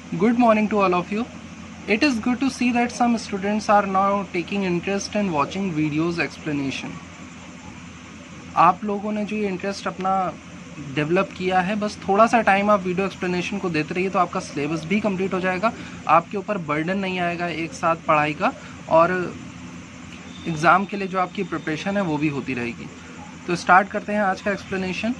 Good morning to all of you. It is good to see that some students are now taking interest in watching videos explanation. आप लोगों ने जो ये interest अपना develop किया है, बस थोड़ा सा टाइम आप वीडियो एक्सप्लेनेशन को देते रहिए तो आपका सिलेबस भी कंप्लीट हो जाएगा, आपके ऊपर बर्डन नहीं आएगा एक साथ पढ़ाई का, और एग्ज़ाम के लिए जो आपकी प्रिपरेशन है वो भी होती रहेगी। तो स्टार्ट करते हैं आज का एक्सप्लेनेशन।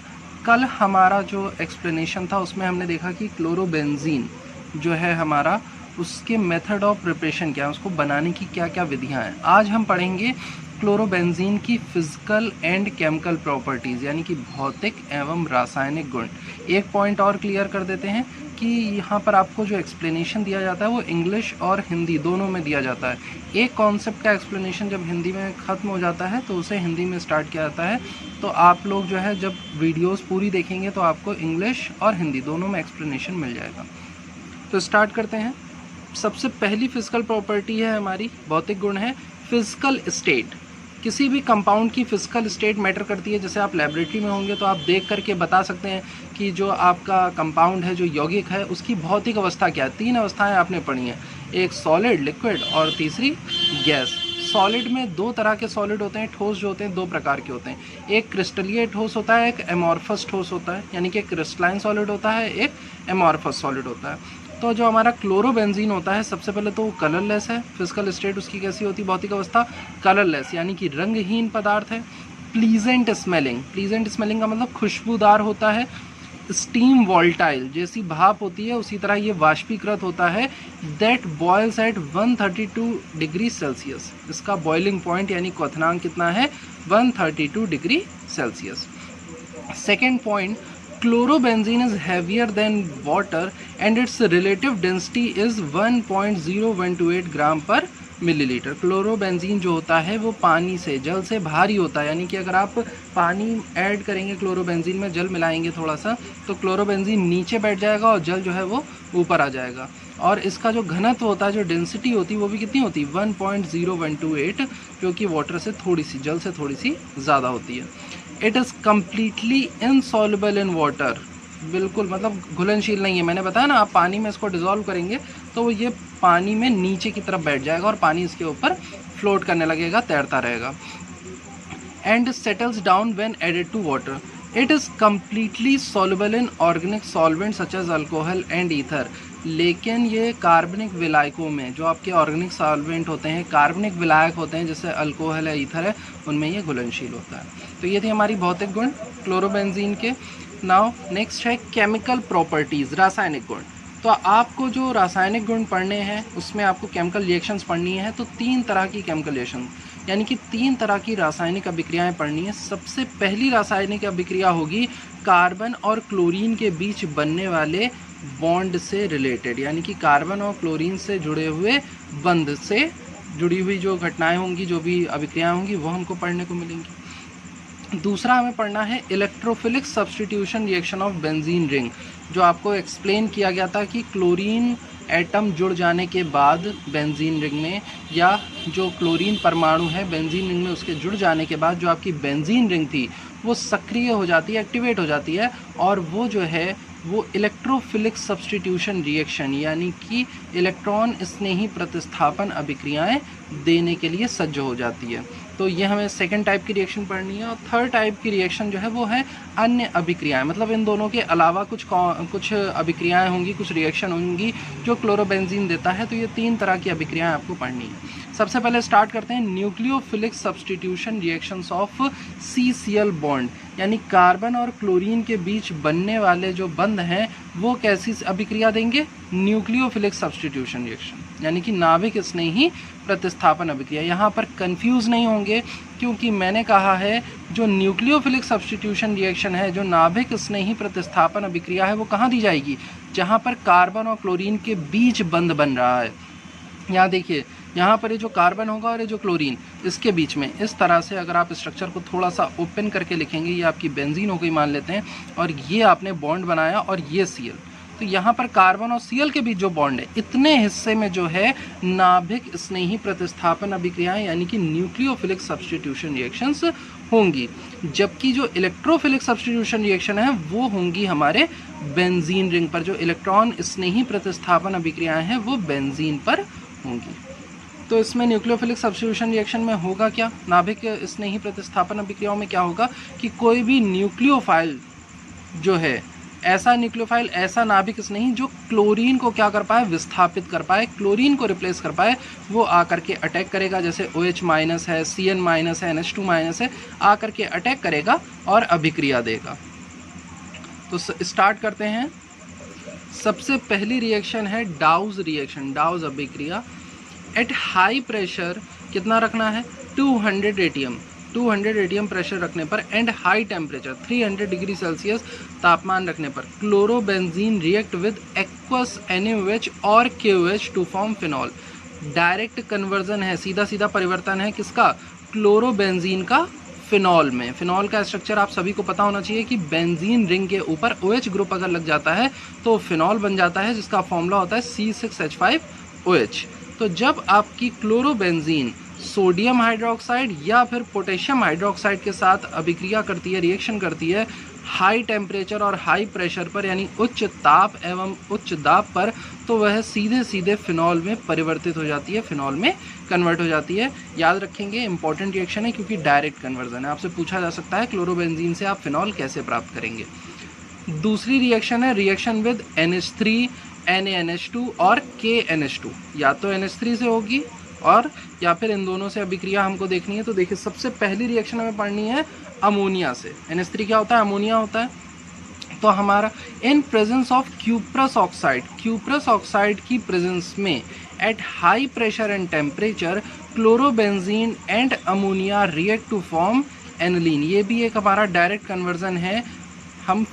कल हमारा जो एक्सप्लेनेशन था उसमें हमने देखा कि क्लोरोबेंजीन जो है हमारा, उसके मेथड ऑफ प्रिपरेशन क्या है, उसको बनाने की क्या क्या विधियां हैं। आज हम पढ़ेंगे क्लोरोबेंजीन की फिजिकल एंड केमिकल प्रॉपर्टीज़, यानी कि भौतिक एवं रासायनिक गुण। एक पॉइंट और क्लियर कर देते हैं कि यहाँ पर आपको जो एक्सप्लेनेशन दिया जाता है वो इंग्लिश और हिंदी दोनों में दिया जाता है। एक कॉन्सेप्ट का एक्सप्लेनेशन जब हिंदी में ख़त्म हो जाता है तो उसे हिंदी में स्टार्ट किया जाता है। तो आप लोग जो है जब वीडियोस पूरी देखेंगे तो आपको इंग्लिश और हिंदी दोनों में एक्सप्लेनेशन मिल जाएगा। तो स्टार्ट करते हैं। सबसे पहली फिजिकल प्रॉपर्टी है हमारी, भौतिक गुण है फिजिकल स्टेट। किसी भी कंपाउंड की फिजिकल स्टेट मैटर करती है। जैसे आप लेबोरेटरी में होंगे तो आप देख करके बता सकते हैं कि जो आपका कंपाउंड है, जो यौगिक है, उसकी भौतिक अवस्था क्या है। 3 अवस्थाएं आपने पढ़ी हैं, एक सॉलिड, लिक्विड और तीसरी गैस। सॉलिड में 2 तरह के सॉलिड होते हैं, ठोस जो होते हैं 2 प्रकार के होते हैं। एक क्रिस्टलीय ठोस होता है, एक एमॉर्फस ठोस होता है, यानी कि एक क्रिस्टलाइन सॉलिड होता है, एक एमॉर्फस सॉलिड होता है। तो जो हमारा क्लोरोबेंजीन होता है, सबसे पहले तो वो कलरलेस है। फिजिकल स्टेट उसकी कैसी होती है, भौतिक अवस्था कलरलेस, यानी कि रंगहीन पदार्थ है। प्लीजेंट स्मेलिंग, प्लीजेंट स्मेलिंग का मतलब खुशबूदार होता है। स्टीम वोल्टाइल, जैसी भाप होती है उसी तरह ये वाष्पीकृत होता है। That boils at 132 degree Celsius. इसका बॉइलिंग पॉइंट यानी क्वथनांक कितना है, 132 degree Celsius. Second point, chlorobenzene is heavier than water and its relative density is 1.0128 gram per millilitre. Chlorobenzene जो होता है वो पानी से, जल से भारी होता है, यानी कि अगर आप पानी ऐड करेंगे क्लोरोबेंजीन में, जल मिलाएंगे थोड़ा सा, तो क्लोरोबेंजीन नीचे बैठ जाएगा और जल जो है वो ऊपर आ जाएगा। और इसका जो घनत्व होता है, जो डेंसिटी होती है, वो भी कितनी होती है, 1.0128, जो कि वाटर से थोड़ी सी, जल से थोड़ी सी ज़्यादा होती है। It is completely insoluble in water, बिल्कुल मतलब घुलनशील नहीं है। मैंने बताया ना, आप पानी में इसको डिज़ोल्व करेंगे तो ये पानी में नीचे की तरफ बैठ जाएगा और पानी इसके ऊपर फ्लोट करने लगेगा, तैरता रहेगा। And settles down when added to water. It is completely soluble in organic solvent such as alcohol and ether. लेकिन ये कार्बनिक विलायकों में, जो आपके ऑर्गेनिक सॉल्वेंट होते हैं, कार्बनिक विलायक होते हैं, जैसे अल्कोहल है, ईथर है, उनमें ये घुलनशील होता है। तो ये थी हमारी भौतिक गुण क्लोरोबेंजीन के। नाउ नेक्स्ट है केमिकल प्रॉपर्टीज़, रासायनिक गुण। तो आपको जो रासायनिक गुण पढ़ने हैं उसमें आपको केमिकल रिएक्शंस पढ़नी है। तो 3 तरह की केमिकल रिएक्शन, यानी कि 3 तरह की रासायनिक अभिक्रियाएं पढ़नी है। सबसे पहली रासायनिक अभिक्रिया होगी कार्बन और क्लोरीन के बीच बनने वाले बॉन्ड से रिलेटेड, यानी कि कार्बन और क्लोरीन से जुड़े हुए बंध से जुड़ी हुई जो घटनाएं होंगी, जो भी अभिक्रियाएं होंगी, वो हमको पढ़ने को मिलेंगी। दूसरा हमें पढ़ना है electrophilic substitution reaction of benzene ring, जो आपको एक्सप्लेन किया गया था कि क्लोरीन एटम जुड़ जाने के बाद बेंजीन रिंग में, या जो क्लोरीन परमाणु है बेंजीन रिंग में, उसके जुड़ जाने के बाद जो आपकी बेंजीन रिंग थी वो सक्रिय हो जाती है, एक्टिवेट हो जाती है, और वो जो है वो इलेक्ट्रोफिलिक सब्स्टिट्यूशन रिएक्शन, यानी कि इलेक्ट्रॉन स्नेही प्रतिस्थापन अभिक्रियाएं देने के लिए सज्ज हो जाती है। तो ये हमें सेकंड टाइप की रिएक्शन पढ़नी है। और थर्ड टाइप की रिएक्शन जो है वो है अन्य अभिक्रियाएं, मतलब इन दोनों के अलावा कुछ अभिक्रियाएं होंगी, कुछ रिएक्शन होंगी जो क्लोरोबेंजीन देता है। तो ये 3 तरह की अभिक्रियाएं आपको पढ़नी है। सबसे पहले स्टार्ट करते हैं nucleophilic substitution reactions of CCl bond, यानी कार्बन और क्लोरीन के बीच बनने वाले जो बंध हैं वो कैसी अभिक्रिया देंगे, न्यूक्लियोफिलिक सब्स्टिट्यूशन रिएक्शन, यानी कि नाभिक स्नेही प्रतिस्थापन अभिक्रिया। यहाँ पर कंफ्यूज नहीं होंगे, क्योंकि मैंने कहा है जो न्यूक्लियोफिलिक सब्स्टिट्यूशन रिएक्शन है, जो नाभिक स्नेही प्रतिस्थापन अभिक्रिया है, वो कहाँ दी जाएगी, जहाँ पर कार्बन और क्लोरीन के बीच बंध बन रहा है। यहाँ देखिए, यहाँ पर ये जो कार्बन होगा और ये जो क्लोरीन, इसके बीच में इस तरह से अगर आप स्ट्रक्चर को थोड़ा सा ओपन करके लिखेंगे, ये आपकी बेंजीन हो गई मान लेते हैं, और ये आपने बॉन्ड बनाया और ये Cl, तो यहाँ पर कार्बन और Cl के बीच जो बॉन्ड है, इतने हिस्से में जो है नाभिक स्नेही प्रतिस्थापन अभिक्रियाएं, यानी कि न्यूक्लियोफिलिक सब्स्टिट्यूशन रिएक्शंस होंगी, जबकि जो इलेक्ट्रोफिलिक सब्स्टिट्यूशन रिएक्शन है वो होंगी हमारे बेंजीन रिंग पर। जो इलेक्ट्रॉन स्नेही प्रतिस्थापन अभिक्रियाएं हैं वो बेंजीन पर होंगी। तो इसमें न्यूक्लियोफिलिक सब्स्टिट्यूशन रिएक्शन में होगा क्या, नाभिक स्नेही प्रतिस्थापन अभिक्रियाओं में क्या होगा कि कोई भी न्यूक्लियोफाइल जो है, ऐसा न्यूक्लियोफाइल, ऐसा नाभिक स्नेही जो क्लोरीन को क्या कर पाए, विस्थापित कर पाए, क्लोरीन को रिप्लेस कर पाए, वो आकर के अटैक करेगा। जैसे OH माइनस है, CN माइनस है, NH2 माइनस है, आकर के अटैक करेगा और अभिक्रिया देगा। तो स्टार्ट करते हैं। सबसे पहली रिएक्शन है डाउज रिएक्शन, डाउज अभिक्रिया। एट हाई प्रेशर कितना रखना है, 200 एटीएम, 200 एटीएम प्रेशर रखने पर and high temperature 300 degree Celsius तापमान रखने पर chlorobenzene react with aqueous NaOH और KOH to form phenol. Direct conversion है, सीधा सीधा परिवर्तन है किसका, क्लोरोबेंजीन का फिनॉल में। फिनॉल का स्ट्रक्चर आप सभी को पता होना चाहिए कि बेंजीन रिंग के ऊपर OH ग्रुप अगर लग जाता है तो फिनॉल बन जाता है, जिसका फॉर्मूला होता है C6H5OH। तो जब आपकी क्लोरोबेंजीन सोडियम हाइड्रोक्साइड या फिर पोटेशियम हाइड्रोक्साइड के साथ अभिक्रिया करती है, रिएक्शन करती है हाई टेम्परेचर और हाई प्रेशर पर, यानी उच्च ताप एवं उच्च दाब पर, तो वह सीधे सीधे फिनॉल में परिवर्तित हो जाती है, फिनॉल में कन्वर्ट हो जाती है। याद रखेंगे, इंपॉर्टेंट रिएक्शन है क्योंकि डायरेक्ट कन्वर्जन है। आपसे पूछा जा सकता है क्लोरोबेंजीन से आप फिनॉल कैसे प्राप्त करेंगे। दूसरी रिएक्शन है रिएक्शन विद NH3, NaNH2 और KNH2। या तो NH3 से होगी और या फिर इन दोनों से अभिक्रिया हमको देखनी है। तो देखिए, सबसे पहली रिएक्शन हमें पढ़नी है अमोनिया से। NH3 क्या होता है, अमोनिया होता है। तो हमारा in presence of cuprous oxide, cuprous oxide की प्रेजेंस में at high pressure and temperature chlorobenzene and ammonia react to form aniline. ये भी एक हमारा डायरेक्ट कन्वर्जन है। हम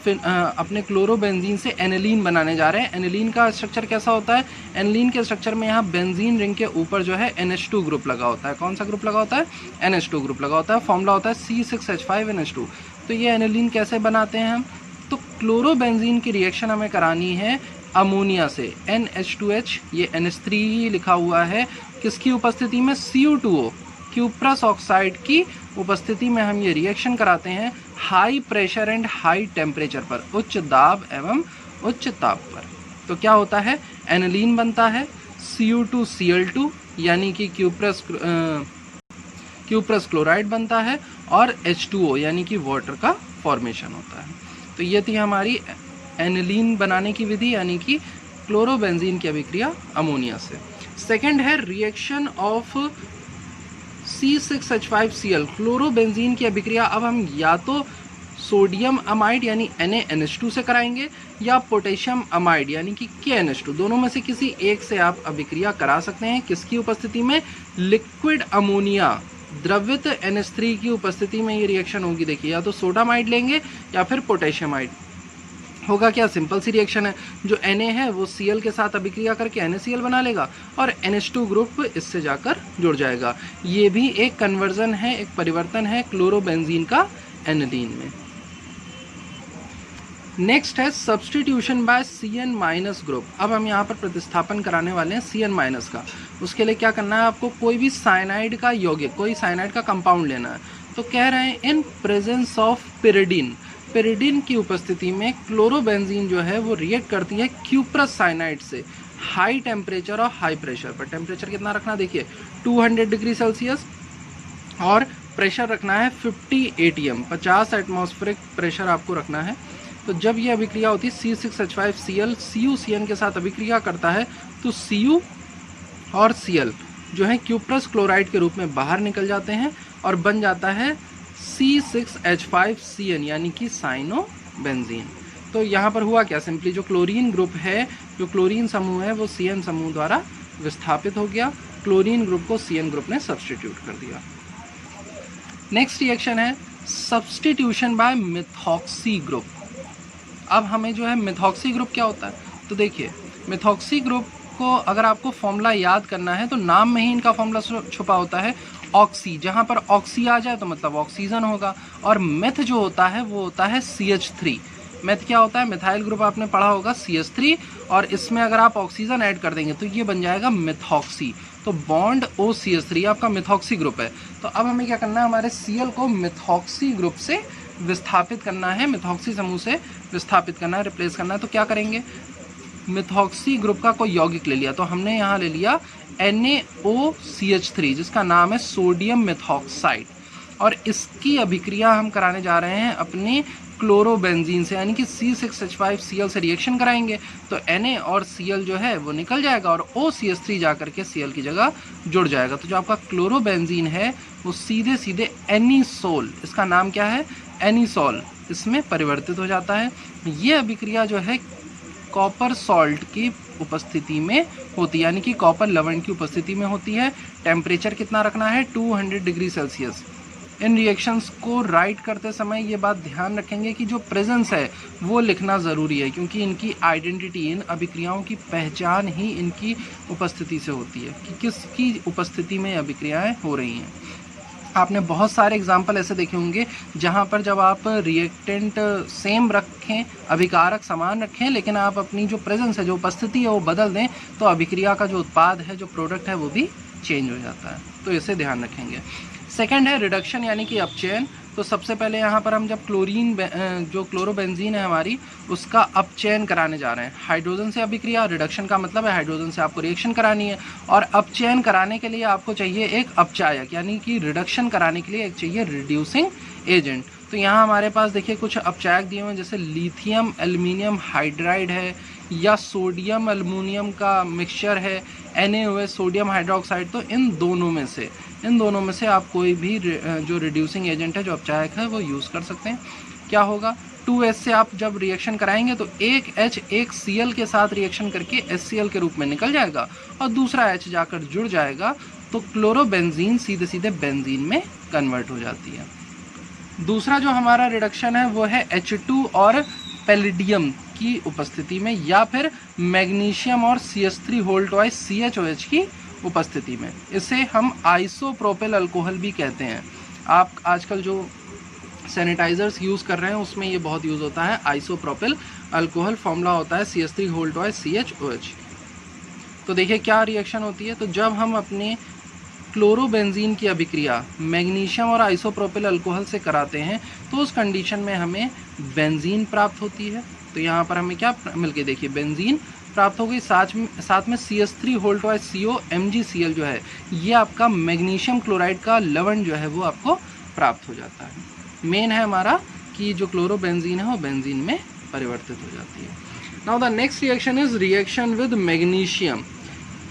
अपने क्लोरोबेंजीन से एनिलीन बनाने जा रहे हैं। एनिलीन का स्ट्रक्चर कैसा होता है, एनिलीन के स्ट्रक्चर में यहाँ बेंजीन रिंग के ऊपर जो है NH2 ग्रुप लगा होता है। कौन सा ग्रुप लगा होता है, NH2 ग्रुप लगा होता है। फॉर्मूला होता है C6H5NH2। तो ये एनिलीन कैसे बनाते हैं हम, तो क्लोरोबेंजीन की रिएक्शन हमें करानी है अमोनिया से, NH2H, ये NH3 ही लिखा हुआ है, किसकी उपस्थिति में, Cu2O, क्यूप्रस ऑक्साइड की उपस्थिति में हम ये रिएक्शन कराते हैं high pressure and high temperature पर, उच्च दाब एवं उच्च ताप पर। तो क्या होता है, एनिलीन बनता है, Cu2Cl2 यानी कि क्यूप्रस क्लोराइड बनता है और H2O यानी कि वाटर का फॉर्मेशन होता है। तो ये थी हमारी एनिलीन बनाने की विधि, यानी कि क्लोरोबेंजीन की अभिक्रिया अमोनिया से। सेकेंड है रिएक्शन ऑफ C6H5Cl, क्लोरोबेंजीन की अभिक्रिया अब हम या तो सोडियम अमाइड यानी NaNH2 से कराएंगे या पोटेशियम अमाइड यानी कि KNH2, दोनों में से किसी एक से आप अभिक्रिया करा सकते हैं। किसकी उपस्थिति में, लिक्विड अमोनिया, द्रवित NH3 की उपस्थिति में ये रिएक्शन होगी। देखिए, या तो सोडामाइड लेंगे या फिर पोटेशियमाइड। होगा क्या, सिंपल सी रिएक्शन है। जो Na है वो Cl के साथ अभिक्रिया करके NaCl बना लेगा और NH2 ग्रुप इससे जाकर जुड़ जाएगा। ये भी एक कन्वर्जन है, एक परिवर्तन है क्लोरोबेंजीन का एनिलीन में। नेक्स्ट है substitution by Cn minus group. अब हम यहाँ पर प्रतिस्थापन कराने वाले हैं Cn माइनस का। उसके लिए क्या करना है, आपको कोई भी साइनाइड का यौगिक, कोई साइनाइड का कंपाउंड लेना है। तो कह रहे हैं इन प्रेजेंस ऑफ पिरिडीन, पिरिडीन की उपस्थिति में क्लोरोबेंजीन जो है वो रिएक्ट करती है क्यूप्रस साइनाइड से हाई टेम्परेचर और हाई प्रेशर पर। टेम्परेचर कितना रखना, देखिए 200 डिग्री सेल्सियस और प्रेशर रखना है 50 ATM, 50 एटमॉस्फेरिक प्रेशर आपको रखना है। तो जब ये अभिक्रिया होती है C6H5Cl CuCN के साथ अभिक्रिया करता है तो Cu और Cl जो है क्यूप्रस क्लोराइड के रूप में बाहर निकल जाते हैं और बन जाता है C6H5CN यानी कि साइनोबेंजीन। तो यहाँ पर हुआ क्या, सिंपली जो क्लोरीन ग्रुप है, जो क्लोरीन समूह है वो CN समूह द्वारा विस्थापित हो गया, क्लोरीन ग्रुप को CN ग्रुप ने सब्स्टिट्यूट कर दिया। नेक्स्ट रिएक्शन है सब्स्टिट्यूशन बाय मिथॉक्सी ग्रुप। अब हमें जो है मिथॉक्सी ग्रुप क्या होता है, तो देखिए मिथॉक्सी ग्रुप को अगर आपको फॉर्मूला याद करना है तो नाम में ही इनका फॉर्मूला छुपा होता है ऑक्सी। जहाँ पर ऑक्सी आ जाए तो मतलब ऑक्सीजन होगा, और मेथ जो होता है वो होता है CH3। मेथ क्या होता है, मिथाइल ग्रुप आपने पढ़ा होगा CH3, और इसमें अगर आप ऑक्सीजन ऐड कर देंगे तो ये बन जाएगा मिथॉक्सी। तो बॉन्ड OCH3 आपका मिथॉक्सी ग्रुप है। तो अब हमें क्या करना है, हमारे Cl को मिथॉक्सी ग्रुप से विस्थापित करना है, मिथॉक्सी समूह से विस्थापित करना है, रिप्लेस करना है। तो क्या करेंगे, मिथॉक्सी ग्रुप का कोई यौगिक ले लिया, तो हमने यहाँ ले लिया NaOCH3 जिसका नाम है सोडियम मिथॉक्साइड, और इसकी अभिक्रिया हम कराने जा रहे हैं अपने क्लोरोबेंजीन से, यानी कि C6H5Cl से रिएक्शन कराएंगे। तो Na और Cl जो है वो निकल जाएगा और OCH3 जा करके Cl की जगह जुड़ जाएगा। तो जो आपका क्लोरोबेंजीन है वो सीधे सीधे एनिसोल, इसका नाम क्या है, एनिसोल, इसमें परिवर्तित हो जाता है। ये अभिक्रिया जो है कॉपर सॉल्ट की उपस्थिति में होती है, यानी कि कॉपर लवण की उपस्थिति में होती है। टेम्परेचर कितना रखना है, 200 डिग्री सेल्सियस। इन रिएक्शंस को राइट करते समय ये बात ध्यान रखेंगे कि जो प्रेजेंस है वो लिखना ज़रूरी है, क्योंकि इनकी आइडेंटिटी, इन अभिक्रियाओं की पहचान ही इनकी उपस्थिति से होती है कि किसकी उपस्थिति में अभिक्रियाएं हो रही हैं। आपने बहुत सारे एग्जाम्पल ऐसे देखे होंगे जहाँ पर जब आप रिएक्टेंट सेम रखें, अभिकारक समान रखें, लेकिन आप अपनी जो प्रेजेंस है, जो उपस्थिति है वो बदल दें, तो अभिक्रिया का जो उत्पाद है, जो प्रोडक्ट है, वो भी चेंज हो जाता है। तो इसे ध्यान रखेंगे। सेकंड है रिडक्शन, यानी कि अपचयन। तो सबसे पहले यहाँ पर हम जब क्लोरीन, जो क्लोरोबेंजीन है हमारी, उसका अपचयन कराने जा रहे हैं। हाइड्रोजन से अभिक्रिया, रिडक्शन का मतलब है हाइड्रोजन से आपको रिएक्शन करानी है, और अपचयन कराने के लिए आपको चाहिए एक अपचायक, यानी कि रिडक्शन कराने के लिए एक चाहिए रिड्यूसिंग एजेंट। तो यहाँ हमारे पास देखिए कुछ अपचायक दिए हुए हैं, जैसे लिथियम एल्यूमिनियम हाइड्राइड है, या सोडियम एल्युमिनियम का मिक्सचर है, NaOH सोडियम हाइड्रोक्साइड। तो इन दोनों में से आप कोई भी जो रिड्यूसिंग एजेंट है, जो अपचायक है, वो यूज़ कर सकते हैं। क्या होगा, 2H से आप जब रिएक्शन कराएंगे तो एक H एक Cl के साथ रिएक्शन करके HCl के रूप में निकल जाएगा, और दूसरा H जाकर जुड़ जाएगा, तो क्लोरोबेंजीन सीधे सीधे बेंजीन में कन्वर्ट हो जाती है। दूसरा जो हमारा रिडक्शन है वो है H2 और पैलिडियम की उपस्थिति में, या फिर मैग्नीशियम और CH3CHOH की उपस्थिति में। इसे हम आइसोप्रोपिल अल्कोहल भी कहते हैं। आप आजकल जो सैनिटाइजर्स यूज़ कर रहे हैं उसमें ये बहुत यूज़ होता है, आइसोप्रोपिल अल्कोहल। फॉर्मूला होता है CH3CHOH। तो देखिए क्या रिएक्शन होती है। तो जब हम अपने क्लोरोबेंजीन की अभिक्रिया मैग्नीशियम और आइसोप्रोपिल अल्कोहल से कराते हैं तो उस कंडीशन में हमें बेंजीन प्राप्त होती है। तो यहाँ पर हमें क्या मिलके देखिए, बेंजीन प्राप्त हो गई। साथ में CH3CO MgCl जो है, ये आपका मैग्नीशियम क्लोराइड का लवण जो है वो आपको प्राप्त हो जाता है। मेन है हमारा कि जो क्लोरोबेंजीन है वो बेंजीन में परिवर्तित हो जाती है। Now the next reaction is reaction with magnesium.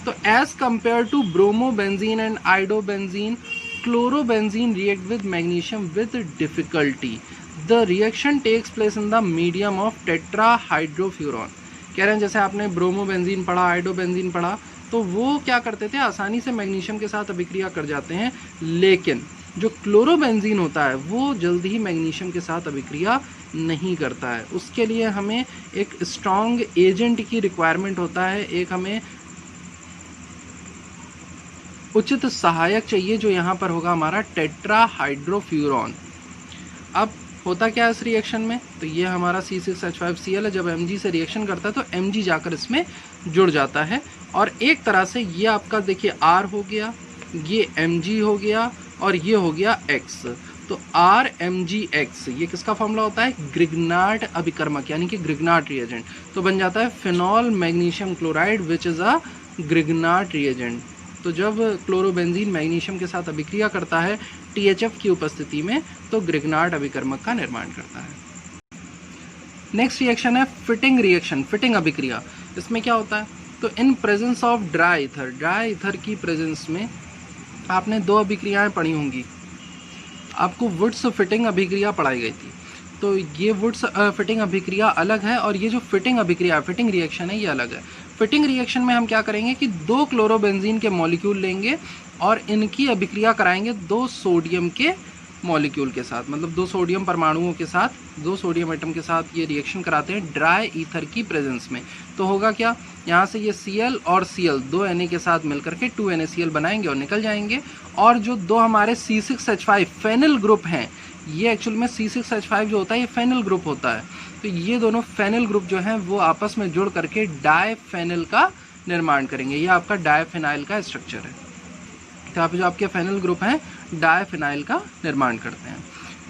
तो as compare to bromobenzene and iodobenzene, chlorobenzene react with magnesium with difficulty. The reaction takes place in the medium of tetrahydrofuran. कह रहे हैं जैसे आपने ब्रोमोबेंजीन पढ़ा, आइडोबेंजीन पढ़ा, तो वो क्या करते थे, आसानी से मैग्नीशियम के साथ अभिक्रिया कर जाते हैं, लेकिन जो क्लोरोबेंजीन होता है वो जल्दी ही मैग्नीशियम के साथ अभिक्रिया नहीं करता है। उसके लिए हमें एक स्ट्रॉन्ग एजेंट की रिक्वायरमेंट होता है, एक हमें उचित सहायक चाहिए, जो यहाँ पर होगा हमारा टेट्राहाइड्रोफ्यूरॉन। अब होता क्या है इस रिएक्शन में, तो ये हमारा C6H5Cl है, जब Mg से रिएक्शन करता है तो Mg जाकर इसमें जुड़ जाता है, और एक तरह से ये आपका देखिए R हो गया, ये Mg हो गया, और ये हो गया X। तो RMgX ये किसका फॉर्मूला होता है, ग्रिग्नार्ड अभिकर्मक, यानी कि ग्रिग्नार्ड रिएजेंट। तो बन जाता है phenol magnesium chloride which is a Grignard reagent. तो जब क्लोरोबेंजीन मैग्नीशियम के साथ अभिक्रिया करता है THF की उपस्थिति में, तो ग्रिग्नार्ड अभिकर्मक का निर्माण करता है। नेक्स्ट रिएक्शन है फिटिंग रिएक्शन, फिटिंग अभिक्रिया। इसमें क्या होता है, तो इन प्रेजेंस ऑफ ड्राई ईथर की प्रेजेंस में आपने दो अभिक्रियाएं पढ़ी होंगी। आपको वुड्स फिटिंग अभिक्रिया पढ़ाई गई थी, तो ये वुड्स फिटिंग अभिक्रिया अलग है, और ये जो फिटिंग अभिक्रिया फिटिंग रिएक्शन है ये अलग है। फिटिंग रिएक्शन में हम क्या करेंगे कि दो क्लोरोबेंजीन के मॉलिक्यूल लेंगे और इनकी अभिक्रिया कराएंगे दो सोडियम के मॉलिक्यूल के साथ, मतलब दो सोडियम परमाणुओं के साथ, दो सोडियम एटम के साथ ये रिएक्शन कराते हैं ड्राई ईथर की प्रेजेंस में। तो होगा क्या, यहाँ से ये Cl और Cl दो Na के साथ मिलकर के 2NaCl बनाएंगे और निकल जाएंगे, और जो दो हमारे C6H5 फेनिल ग्रुप हैं ये एक्चुअल में C6H5 जो होता है ये फेनिल ग्रुप होता है। तो ये दोनों फेनिल ग्रुप जो हैं वो आपस में जुड़ करके डायफेनिल का निर्माण करेंगे। ये आपका डायफेनाइल का स्ट्रक्चर है। तो यहाँ पे जो आपके फेनिल ग्रुप हैं डायफेनाइल का निर्माण करते हैं।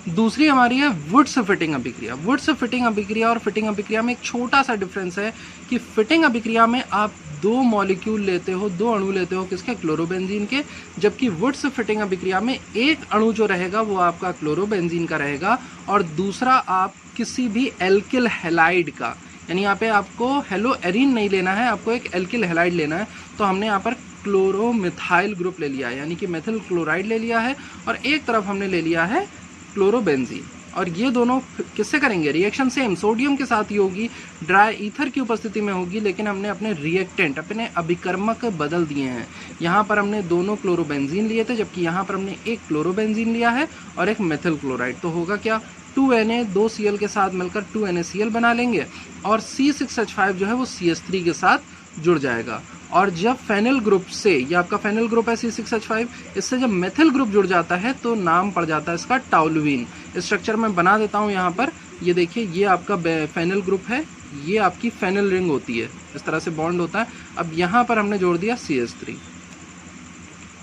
दूसरी हमारी है वुड्स फिटिंग अभिक्रिया। वुड्स फिटिंग अभिक्रिया और फिटिंग अभिक्रिया में एक छोटा सा डिफरेंस है कि फिटिंग अभिक्रिया में आप दो मॉलिक्यूल लेते हो, दो अणु लेते हो किसके, क्लोरोबेंजीन के, जबकि वुड्स फिटिंग अभिक्रिया में एक अणु जो रहेगा वो आपका क्लोरोबेंजीन का रहेगा और दूसरा आप किसी भी एल्किल हैलाइड का, यानी यहाँ पे आपको हेलो एरीन नहीं लेना है, आपको एक एल्किल हैलाइड लेना है। तो हमने यहाँ पर क्लोरोमिथाइल ग्रुप ले लिया है, यानी कि मेथिल क्लोराइड ले लिया है और एक तरफ हमने ले लिया है क्लोरोबेंजीन। और ये दोनों किससे करेंगे रिएक्शन, सेम सोडियम के साथ ही होगी, ड्राई ईथर की उपस्थिति में होगी, लेकिन हमने अपने रिएक्टेंट, अपने अभिकर्मक बदल दिए हैं। यहाँ पर हमने दोनों क्लोरोबेंजीन लिए थे, जबकि यहाँ पर हमने एक क्लोरोबेंजीन लिया है और एक मेथिल क्लोराइड। तो होगा क्या, 2Na 2Cl के साथ मिलकर 2NaCl बना लेंगे और C6H5 जो है वो CH3 के साथ जुड़ जाएगा। और जब फेनिल ग्रुप से, ये आपका फेनिल ग्रुप है C6H5, इससे जब मेथिल ग्रुप जुड़ जाता है तो नाम पड़ जाता है इसका टाउलुइन। स्ट्रक्चर मैं बना देता हूँ यहाँ पर, ये देखिए ये आपका फेनिल ग्रुप है, ये आपकी फेनिल रिंग होती है, इस तरह से बॉन्ड होता है। अब यहाँ पर हमने जोड़ दिया CH3,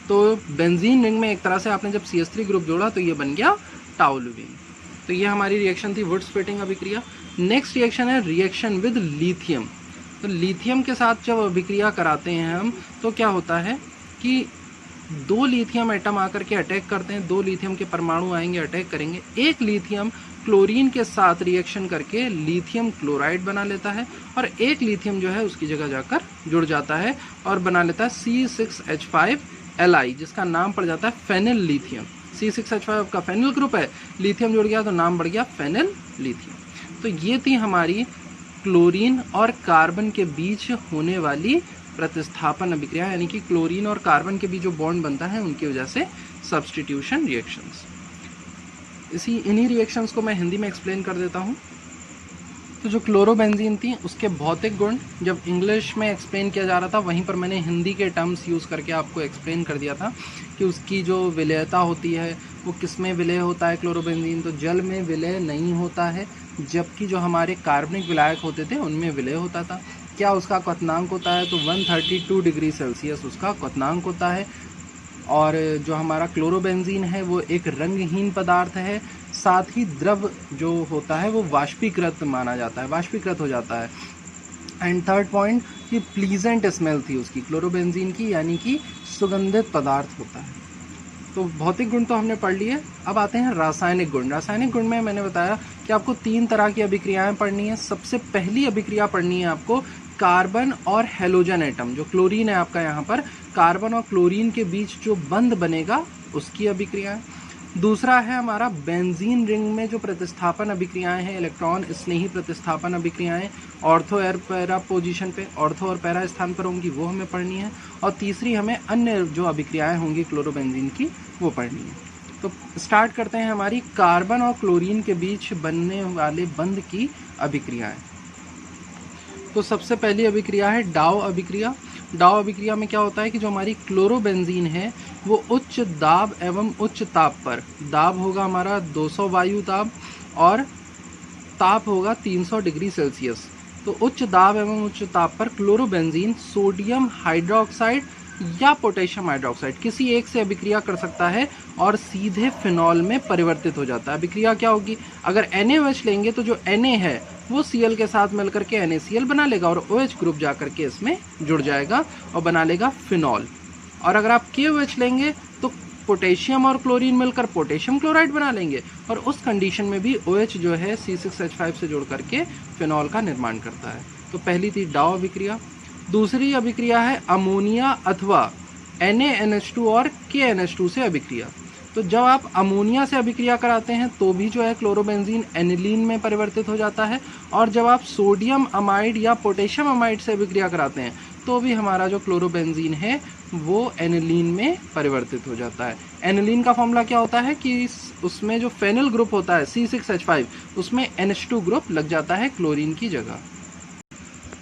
तो बेंजीन रिंग में एक तरह से आपने जब CH3 ग्रुप जोड़ा तो ये बन गया टाउलुइन। तो ये हमारी रिएक्शन थी वुड्स फिटिंग अभिक्रिया। नेक्स्ट रिएक्शन है रिएक्शन विद लिथियम। तो लिथियम के साथ जब अभिक्रिया कराते हैं हम तो क्या होता है कि दो लिथियम एटम आकर के अटैक करते हैं, दो लिथियम के परमाणु आएंगे अटैक करेंगे, एक लिथियम क्लोरीन के साथ रिएक्शन करके लिथियम क्लोराइड बना लेता है और एक लिथियम जो है उसकी जगह जाकर जुड़ जाता है और बना लेता है C6H5Li, जिसका नाम पड़ जाता है फेनिल लिथियम। C6H5 का फेनिल ग्रुप है, लिथियम जुड़ गया तो नाम बढ़ गया फेनिल लिथियम। तो ये थी हमारी क्लोरीन और कार्बन के बीच होने वाली प्रतिस्थापन अभिक्रिया, यानी कि क्लोरीन और कार्बन के बीच जो बॉन्ड बनता है उनकी वजह से सब्स्टिट्यूशन रिएक्शंस। इन्हीं रिएक्शंस को मैं हिंदी में एक्सप्लेन कर देता हूँ। तो जो क्लोरोबेंजीन थी उसके भौतिक गुण जब इंग्लिश में एक्सप्लेन किया जा रहा था, वहीं पर मैंने हिंदी के टर्म्स यूज़ करके आपको एक्सप्लेन कर दिया था कि उसकी जो विलयता होती है वो किस में विलय होता है। क्लोरोबेंजीन तो जल में विलय नहीं होता है, जबकि जो हमारे कार्बनिक विलायक होते थे उनमें विलय होता था। क्या उसका क्वथनांक होता है, तो 132 डिग्री सेल्सियस उसका क्वथनांक होता है। और जो हमारा क्लोरोबेंजीन है वो एक रंगहीन पदार्थ है, साथ ही द्रव जो होता है वो वाष्पीकृत माना जाता है, वाष्पीकृत हो जाता है। एंड थर्ड पॉइंट कि प्लीजेंट स्मेल थी उसकी क्लोरोबेंजीन की, यानी कि सुगंधित पदार्थ होता है। तो भौतिक गुण तो हमने पढ़ लिए, अब आते हैं रासायनिक गुण। रासायनिक गुण में मैंने बताया कि आपको 3 तरह की अभिक्रियाएं पढ़नी है। सबसे पहली अभिक्रिया पढ़नी है आपको कार्बन और हेलोजन एटम, जो क्लोरीन है आपका यहाँ पर, कार्बन और क्लोरीन के बीच जो बंध बनेगा उसकी अभिक्रियाएं। दूसरा है हमारा बेंजीन रिंग में जो प्रतिस्थापन अभिक्रियाएं हैं, इलेक्ट्रॉन स्नेही प्रतिस्थापन अभिक्रियाएं, ऑर्थो और पैरा पोजीशन पे, ऑर्थो और पैरा स्थान पर होंगी, वो हमें पढ़नी है। और तीसरी हमें अन्य जो अभिक्रियाएं होंगी क्लोरोबेंजीन की वो पढ़नी है। तो स्टार्ट करते हैं हमारी कार्बन और क्लोरीन के बीच बनने वाले बंध की अभिक्रियाएं। तो सबसे पहली अभिक्रिया है डाउ अभिक्रिया। डाउ अभिक्रिया में क्या होता है कि जो हमारी क्लोरोबेंजीन है वो उच्च दाब एवं उच्च ताप पर, दाब होगा हमारा 200 वायु दाब और ताप होगा 300 डिग्री सेल्सियस। तो उच्च दाब एवं उच्च ताप पर क्लोरोबेंजीन सोडियम हाइड्रोक्साइड या पोटेशियम हाइड्रोक्साइड किसी एक से अभिक्रिया कर सकता है और सीधे फिनॉल में परिवर्तित हो जाता है। अभिक्रिया क्या होगी, अगर NaOH लेंगे तो जो Na है वो Cl के साथ मिलकर के NaCl बना लेगा और OH ग्रुप जा करके इसमें जुड़ जाएगा और बना लेगा फिनॉल। और अगर आप KOH लेंगे तो पोटेशियम और क्लोरीन मिलकर पोटेशियम क्लोराइड बना लेंगे और उस कंडीशन में भी OH जो है C6H5 से जुड़ करके फिनॉल का निर्माण करता है। तो पहली थी डाउ अभिक्रिया। दूसरी अभिक्रिया है अमोनिया अथवा NaNH2 और KNH2 से अभिक्रिया। तो जब आप अमोनिया से अभिक्रिया कराते हैं तो भी जो है क्लोरोबेंजीन एनिलीन में परिवर्तित हो जाता है, और जब आप सोडियम अमाइड या पोटेशियम अमाइड से अभिक्रिया कराते हैं तो भी हमारा जो क्लोरोबेंजीन है वो एनिलीन में परिवर्तित हो जाता है। एनिलीन का फॉर्मूला क्या होता है कि उसमें जो फेनिल ग्रुप होता है C6H5 उसमें NH2 ग्रुप लग जाता है क्लोरीन की जगह।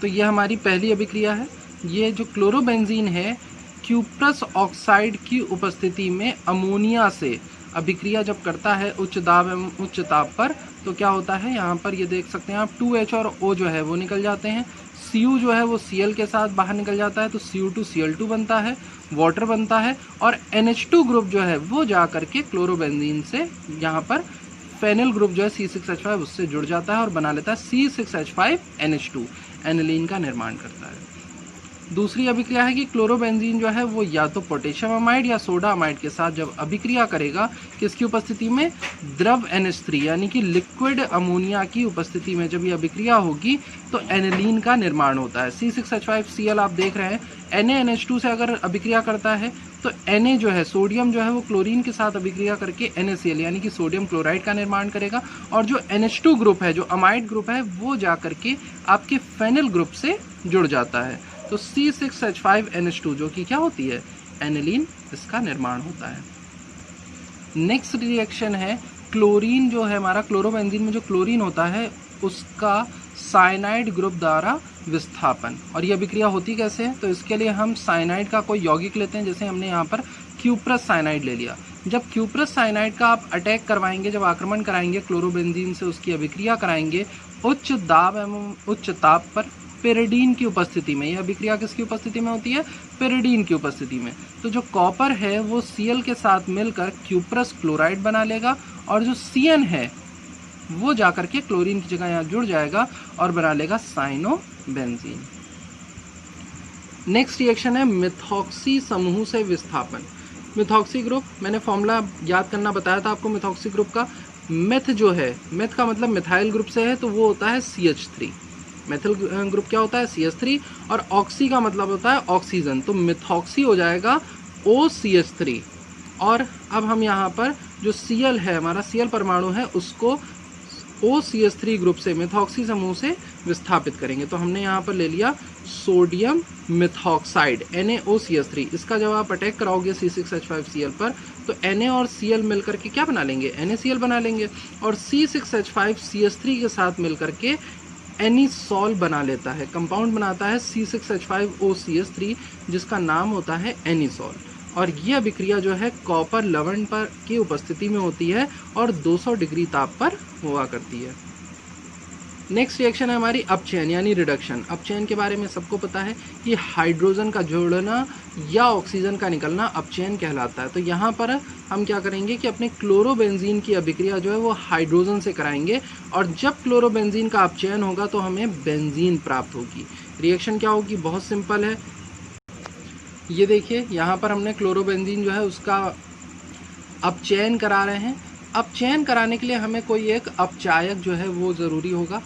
तो ये हमारी पहली अभिक्रिया है। ये जो क्लोरोबेंजीन है क्यूप्रस ऑक्साइड की उपस्थिति में अमोनिया से अभिक्रिया जब करता है उच्च दाब एवं उच्च ताप पर, तो क्या होता है यहाँ पर ये देख सकते हैं आप 2H और O जो है वो निकल जाते हैं, Cu जो है वो Cl के साथ बाहर निकल जाता है तो Cu2Cl2 बनता है, वाटर बनता है, और NH2 ग्रुप जो है वो जा करके क्लोरोबेंजीन से यहाँ पर फेनिल ग्रुप जो है C6H5 उससे जुड़ जाता है और बना लेता है C6H5NH2, एनिलीन का निर्माण करता है। दूसरी अभिक्रिया है कि क्लोरोबेंजीन जो है वो या तो पोटेशियम अमाइड या सोडा अमाइड के साथ जब अभिक्रिया करेगा, किसकी उपस्थिति में, द्रव NH3 यानी कि लिक्विड अमोनिया की उपस्थिति में जब ये अभिक्रिया होगी तो एनिलीन का निर्माण होता है। C6H5Cl आप देख रहे हैं, NaNH2 से अगर अभिक्रिया करता है तो Na जो है सोडियम जो है वो क्लोरीन के साथ अभिक्रिया करके NaCl यानी कि सोडियम क्लोराइड का निर्माण करेगा, और जो NH2 ग्रुप है, जो अमाइड ग्रुप है, वो जा करके आपके फेनिल ग्रुप से जुड़ जाता है। तो C6H5NH2 जो कि क्या होती है, एनिलीन, इसका निर्माण होता है। नेक्स्ट रिएक्शन है क्लोरीन जो है हमारा, क्लोरोबेंजीन में जो क्लोरीन होता है उसका साइनाइड ग्रुप द्वारा विस्थापन। और ये अभिक्रिया होती कैसे है, तो इसके लिए हम साइनाइड का कोई यौगिक लेते हैं, जैसे हमने यहाँ पर क्यूप्रस साइनाइड ले लिया। जब क्यूप्रस साइनाइड का आप अटैक करवाएंगे, जब आक्रमण कराएंगे क्लोरोबेंजीन से, उसकी अभिक्रिया कराएंगे उच्च दाब एवं उच्च ताप पर पेरिडीन की उपस्थिति में, यह अभिक्रिया किसकी उपस्थिति में होती है, पेरिडीन की उपस्थिति में, तो जो कॉपर है वो Cl के साथ मिलकर क्यूप्रस क्लोराइड बना लेगा, और जो Cn है वो जाकर के क्लोरीन की जगह यहाँ जुड़ जाएगा और बना लेगा साइनोबेंजीन। नेक्स्ट रिएक्शन है मिथॉक्सी समूह से विस्थापन। मिथॉक्सी ग्रुप, मैंने फॉर्मूला याद करना बताया था आपको मिथॉक्सी ग्रुप का। मेथ जो है, मेथ का मतलब मिथाइल ग्रुप से है, तो वो होता है CH3। मेथिल ग्रुप क्या होता है, CH3, और ऑक्सी का मतलब होता है ऑक्सीजन, तो मिथॉक्सी हो जाएगा OCH3। और अब हम यहाँ पर जो Cl है, हमारा Cl परमाणु है, उसको OCH3 ग्रुप से, मिथॉक्सी समूह से विस्थापित करेंगे। तो हमने यहाँ पर ले लिया सोडियम मिथॉक्साइड NaOCH3। इसका जब आप अटैक कराओगे C6H5Cl पर, तो Na और Cl मिलकर के क्या बना लेंगे, NaCl बना लेंगे, और C6H5CH3 के साथ मिलकर के एनिसॉल बना लेता है, कंपाउंड बनाता है C6H5OCH3 जिसका नाम होता है एनिसॉल। और ये अभिक्रिया जो है कॉपर लवण पर की उपस्थिति में होती है और 200 डिग्री ताप पर हुआ करती है। नेक्स्ट रिएक्शन है हमारी अपचयन यानी रिडक्शन। अपचयन के बारे में सबको पता है कि हाइड्रोजन का जुड़ना या ऑक्सीजन का निकलना अपचयन कहलाता है। तो यहाँ पर हम क्या करेंगे कि अपने क्लोरोबेंजीन की अभिक्रिया जो है वो हाइड्रोजन से कराएंगे, और जब क्लोरोबेंजीन का अपचयन होगा तो हमें बेंजीन प्राप्त होगी। रिएक्शन क्या होगी, बहुत सिंपल है। ये देखिए यहाँ पर हमने क्लोरोबेंजीन जो है उसका अपचयन करा रहे हैं। अपचयन कराने के लिए हमें कोई एक अपचायक जो है वो ज़रूरी होगा।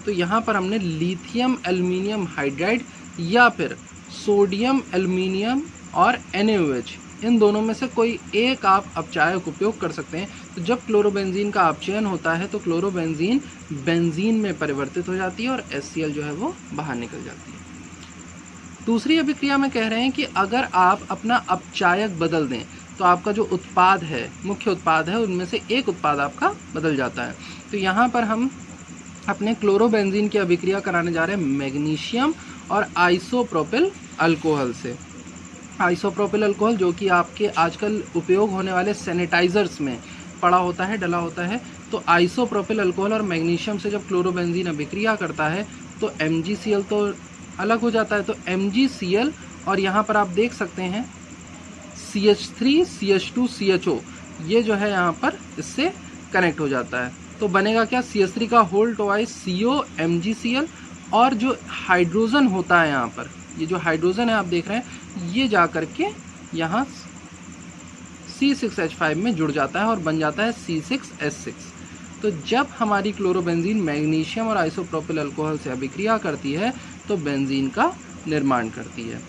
तो यहाँ पर हमने लिथियम एल्युमिनियम हाइड्राइड या फिर सोडियम एल्युमिनियम और NaOH, इन दोनों में से कोई एक आप अपचायक उपयोग कर सकते हैं। तो जब क्लोरोबेंजीन का अपचयन होता है तो क्लोरोबेंजीन बेंजीन में परिवर्तित हो जाती है और HCl जो है वो बाहर निकल जाती है। दूसरी अभिक्रिया में कह रहे हैं कि अगर आप अपना अपचायक बदल दें तो आपका जो उत्पाद है, मुख्य उत्पाद है, उनमें से एक उत्पाद आपका बदल जाता है। तो यहाँ पर हम अपने क्लोरोबेंजीन की अभिक्रिया कराने जा रहे हैं मैग्नीशियम और आइसोप्रोपिल अल्कोहल से। आइसोप्रोपिल अल्कोहल जो कि आपके आजकल उपयोग होने वाले सैनिटाइजर्स में पड़ा होता है, डला होता है। तो आइसोप्रोपिल अल्कोहल और मैग्नीशियम से जब क्लोरोबेंजीन अभिक्रिया करता है तो MgCl तो अलग हो जाता है, तो MgCl, और यहाँ पर आप देख सकते हैं CH3 CH2 CHO, ये जो है यहाँ पर इससे कनेक्ट हो जाता है। तो बनेगा क्या, CH3 का होल ट्वाइस CO MgCl, और जो हाइड्रोजन होता है यहाँ पर, ये जो हाइड्रोजन है आप देख रहे हैं, ये जा करके यहाँ C6H5 में जुड़ जाता है और बन जाता है C6H6। तो जब हमारी क्लोरोबेंजीन मैग्नीशियम और आइसोप्रोपिल अल्कोहल से अभिक्रिया करती है तो बेंजीन का निर्माण करती है।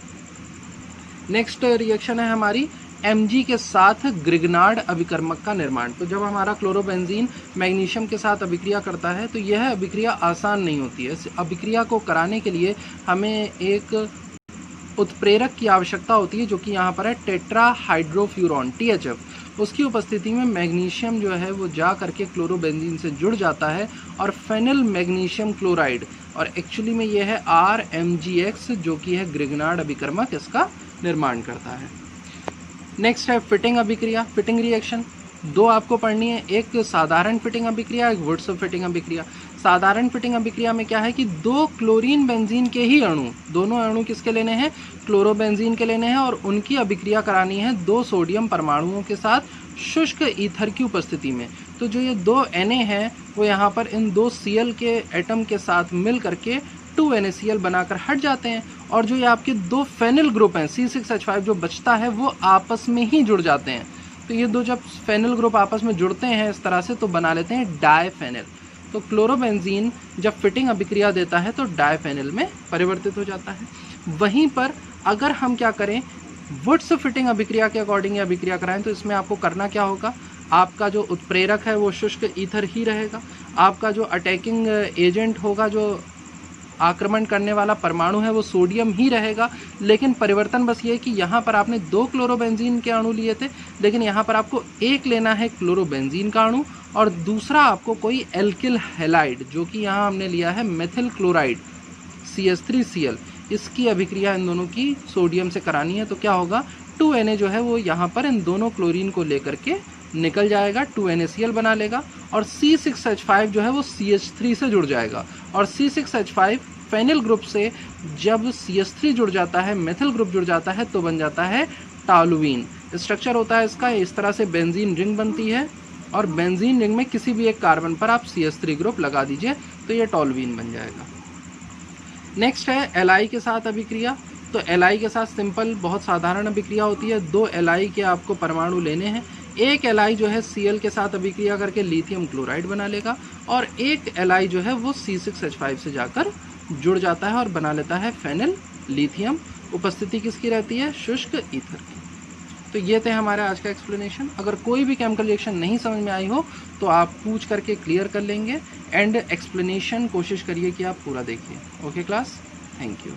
नेक्स्ट रिएक्शन है हमारी Mg के साथ ग्रिग्नार्ड अभिकर्मक का निर्माण। तो जब हमारा क्लोरोबेंजीन मैग्नीशियम के साथ अभिक्रिया करता है तो यह अभिक्रिया आसान नहीं होती है। इस अभिक्रिया को कराने के लिए हमें एक उत्प्रेरक की आवश्यकता होती है जो कि यहाँ पर है टेट्रा हाइड्रोफ्यूरॉन THF। उसकी उपस्थिति में मैग्नीशियम जो है वो जा करके क्लोरोबेंजीन से जुड़ जाता है और फेनिल मैग्नीशियम क्लोराइड, और एक्चुअली में यह है RMgX जो कि है ग्रिग्नार्ड अभिकर्मक, इसका निर्माण करता है। नेक्स्ट है फिटिंग अभिक्रिया, फिटिंग रिएक्शन। दो आपको पढ़नी है, एक साधारण फिटिंग अभिक्रिया, एक वुड्स फिटिंग अभिक्रिया। साधारण फिटिंग अभिक्रिया में क्या है कि दो क्लोरीन बेंजीन के ही अणु, दोनों अणु किसके लेने हैं, क्लोरोबेंजीन के लेने हैं, और उनकी अभिक्रिया करानी है दो सोडियम परमाणुओं के साथ शुष्क ईथर की उपस्थिति में। तो जो ये दो Na हैं वो यहाँ पर इन दो Cl के एटम के साथ मिल करके 2NaCl बनाकर हट जाते हैं, और जो ये आपके दो फेनिल ग्रुप हैं C6H5 जो बचता है वो आपस में ही जुड़ जाते हैं। तो ये दो जब फेनिल ग्रुप आपस में जुड़ते हैं इस तरह से तो बना लेते हैं डायफेनिल। तो क्लोरोबेंजीन जब फिटिंग अभिक्रिया देता है तो डायफेनिल में परिवर्तित हो जाता है। वहीं पर अगर हम क्या करें, वुड्स फिटिंग अभिक्रिया के अकॉर्डिंग ये अभिक्रिया कराएं, तो इसमें आपको करना क्या होगा, आपका जो उत्प्रेरक है वो शुष्क ईथर ही रहेगा, आपका जो अटैकिंग एजेंट होगा, जो आक्रमण करने वाला परमाणु है वो सोडियम ही रहेगा। लेकिन परिवर्तन बस ये है कि यहाँ पर आपने दो क्लोरोबेंजीन के अणु लिए थे, लेकिन यहाँ पर आपको एक लेना है क्लोरोबेंजीन का अणु और दूसरा आपको कोई एल्किल हैलाइड, जो कि यहाँ हमने लिया है मेथिल क्लोराइड CH3Cl, इसकी अभिक्रिया इन दोनों की सोडियम से करानी है। तो क्या होगा, 2Na जो है वो यहाँ पर इन दोनों क्लोरीन को लेकर के निकल जाएगा, 2NaCl बना लेगा, और C6H5 जो है वो CH3 से जुड़ जाएगा, और C6H5 फेनिल ग्रुप से जब CH3 जुड़ जाता है, मेथिल ग्रुप जुड़ जाता है, तो बन जाता है टॉलुईन। स्ट्रक्चर होता है इसका इस तरह से, बेंजीन रिंग बनती है और बेंजीन रिंग में किसी भी एक कार्बन पर आप CH3 ग्रुप लगा दीजिए तो ये टॉलुईन बन जाएगा। नेक्स्ट है Li के साथ अभिक्रिया। तो Li के साथ सिंपल बहुत साधारण अभिक्रिया होती है, दो Li के आपको परमाणु लेने हैं, एक Li जो है Cl के साथ अभिक्रिया करके लिथियम क्लोराइड बना लेगा, और एक Li जो है वो C6H5 से जाकर जुड़ जाता है और बना लेता है फेनिल लिथियम। उपस्थिति किसकी रहती है, शुष्क ईथर की। तो ये थे हमारे आज का एक्सप्लेनेशन। अगर कोई भी केमिकल रिएक्शन नहीं समझ में आई हो तो आप पूछ करके क्लियर कर लेंगे, एंड एक्सप्लेनेशन कोशिश करिए कि आप पूरा देखिए। Okay class, thank you.